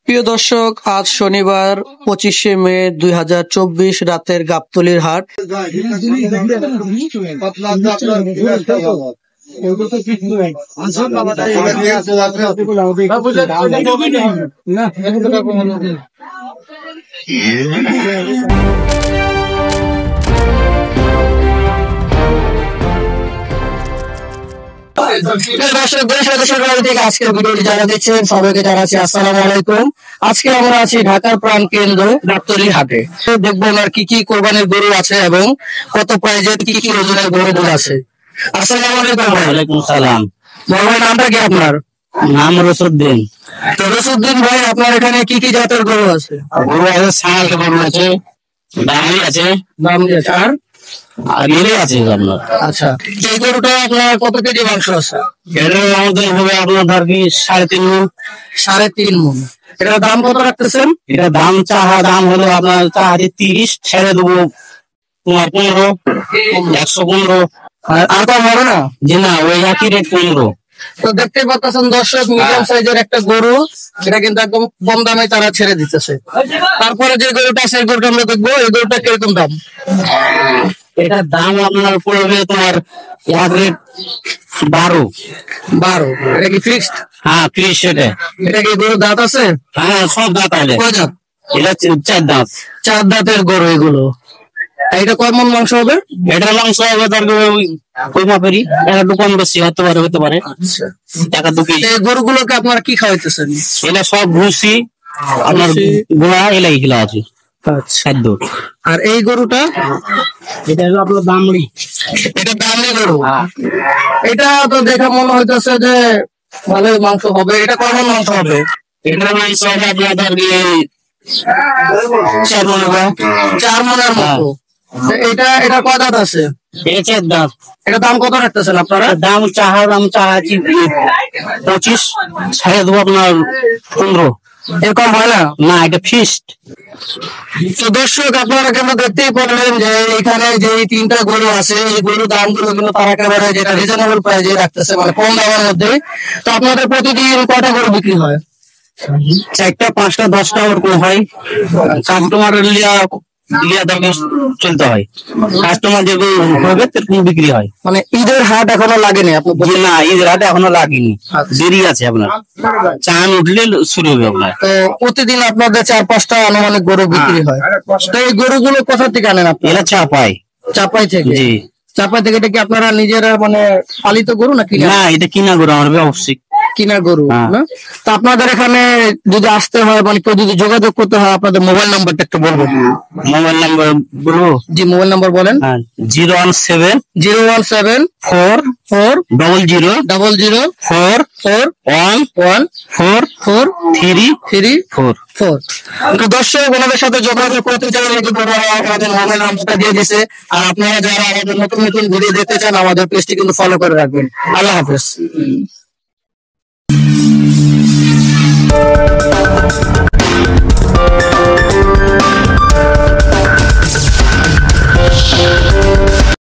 প্রিয় দর্শক, আজ শনিবার 25শে মে 2024 রাতের গাবতলীর হাট। আজকের ভিডিওটি যারা দেখছেন সবাইকে জানাচ্ছি আসসালামু আলাইকুম। আজকে আমরা আছি ঢাকার প্রাণ কেন্দ্র গাবতলীর হাটে। দেখবো আর কি কি কোরবানির গরু আছে এবং কত প্রাইজের কি কি ওজনের গরুগুলো আছে। আসসালামু আলাইকুম। ওয়ালাইকুম সালাম। বড় ভাই, নামটা কি আপনার? নাম রসুদ্দিন। তো রসুদ্দিন ভাই, আপনার এখানে কি কি জাতের গরু আছে? গরু আছে, ছাগল গরু আছে, দামি আছে, আর গিলে আছে আপনার। আচ্ছা, এই গরুটা আপনার কত কেজি মাংস আছে? এটা আমাদের হবে আপনার ধর কি 3.5 মণ। 3.5 মণ। এটার দাম কত রাখতেছেন? এটা দাম হলো আপনার 30, ছেড়ে দেবো তোমার 15, 115। আর কম হবে না? জি না, ওই একই রেট 15। তো দেখতে পাচ্ছেন দর্শক, মিডিয়াম সাইজের একটা গরু, এটা কিন্তু একদম কম দামে তারা ছেড়ে দিতেছে। তারপরে যে গরুটা আছে, এই গরুটা আমরা দেখবো। এই গরুটা কিরকম দাম? এটার দাম আপনার পড়বে তোমার এক রেট 12। এটা কি ফিক্সড? হ্যাঁ, 30 সেটে। এটা কি গরুর দাঁত আছে? হ্যাঁ, সব দাঁত আছে। কয় দাঁত? এটা 4 দাঁত। 4 দাঁতের গরু এগুলো। এটা কয় মণ মাংস হবে? এটার মাংস হবে তার ওই মাপেরই, একটু কম বেশি হতে পারে। আচ্ছা, 1-2 কেজি। এই গরুগুলোকে আপনারা কি খাওয়াইতেছেন? এটা সব ভুসি, আপনার গোড়া এলাই খেলা আছে খাদ্য। আর এই গরুটা? এটা হলো আপনার দামড়ি। এটা দামি গরু। এটা তো দেখে মনে হইতেছে যে ভালো মাংস হবে। এটা কয় মণ মাংস হবে? এটার মাংস হবে আপনার ধর 4 মণ। 4 মণের মতো। এটা কয় দাঁত আছে? এটা 4 দাঁত। এটা দাম কত রাখতেছেন আপনারা? দাম চাহাচ্ছি 25, ছেড়ে দেবো আপনার 15। এরকম হয় না? না, এটা ফিক্সড। তো দর্শক, আপনারা কেমন দেখতেই পারলেন যে এখানে যে 3টা গরু আছে, এই গরুর দামগুলো কিন্তু তারা একেবারে যেটা রিজনেবল প্রাইসে রাখতেছে, মানে কম দামের মধ্যে। তো আপনাদের প্রতিদিন কয়টা গরু বিক্রি হয়? 4টা, 5টা, 10টা ওরকম হয়। কাস্টমার লিয়া দামে চলতে হয়। কাস্টমার যেগুলো হবে সেরকম বিক্রি হয়। মানে ঈদের হাট এখনো লাগেনি আপনার? না, ঈদের হাটে এখনো লাগেনি, দেরি আছে আপনার। চান উঠলে শুরু হবে আপনার। তো প্রতিদিন আপনাদের 4-5টা আনুমানিক গরু বিক্রি হয়। তো এই গরুগুলো কোথা থেকে আনেন আপনি? এরা চাপাই থেকে? জি। চাপাই থেকে। এটা কি আপনারা নিজেরা মানে পালিত গরু না কিনা? না, এটা কিনা গরু, আমার ব্যবসায়িক কিনা গরু না? তো আপনাদের এখানে যদি আসতে হয়, মানে কেউ যদি যোগাযোগ করতে হয়, আপনাদের মোবাইল নাম্বারটা একটু বলবেন। মোবাইল নাম্বার বলবো? জি, মোবাইল নাম্বার বলেন। 017 4 00 4 1 4 3 4। তো দর্শক, ওনাদের সাথে যোগাযোগ করতে চাইলে কিন্তু আমাদের মোবাইল নাম্বারটা দিয়ে দিয়েছে। আর আপনারা যারা আমাদের নতুন নতুন ভিডিও দেখতে চান, আমাদের পেজটি কিন্তু ফলো করে রাখবেন। আল্লাহ হাফেজ।